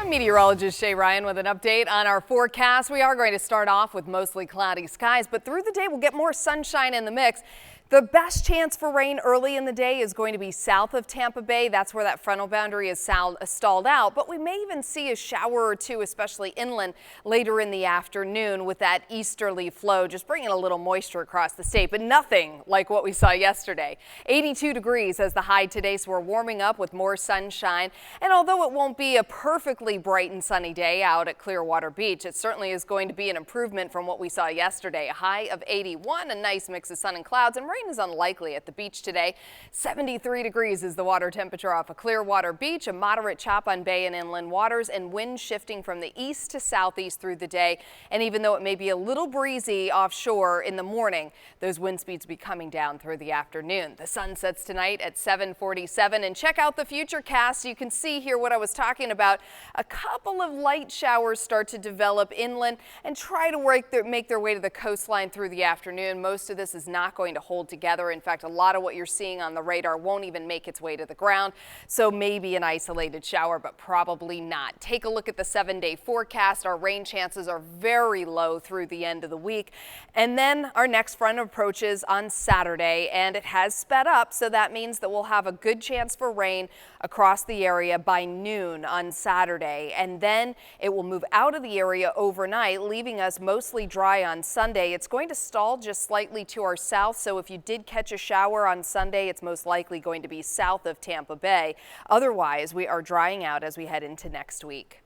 Meteorologist Shay Ryan with an update on our forecast. We are going to start off with mostly cloudy skies, but through the day we'll get more sunshine in the mix. The best chance for rain early in the day is going to be south of Tampa Bay. That's where that frontal boundary is stalled out, but we may even see a shower or two, especially inland, later in the afternoon with that easterly flow, just bringing a little moisture across the state, but nothing like what we saw yesterday. 82 degrees as the high today, so we're warming up with more sunshine. And although it won't be a perfectly bright and sunny day out at Clearwater Beach, it certainly is going to be an improvement from what we saw yesterday. A high of 81, a nice mix of sun and clouds, and rain is unlikely at the beach today. 73 degrees is the water temperature off of Clearwater Beach, a moderate chop on bay and inland waters, and wind shifting from the east to southeast through the day. And even though it may be a little breezy offshore in the morning, those wind speeds will be coming down through the afternoon. The sun sets tonight at 7:47, and check out the future cast. You can see here what I was talking about. A couple of light showers start to develop inland and try to make their way to the coastline through the afternoon. Most of this is not going to hold together. In fact, a lot of what you're seeing on the radar won't even make its way to the ground. So maybe an isolated shower, but probably not. Take a look at the 7-day forecast. Our rain chances are very low through the end of the week. And then our next front approaches on Saturday, and it has sped up. So that means that we'll have a good chance for rain across the area by noon on Saturday. And then it will move out of the area overnight, leaving us mostly dry on Sunday. It's going to stall just slightly to our south. So if you did catch a shower on Sunday, it's most likely going to be south of Tampa Bay. Otherwise, we are drying out as we head into next week.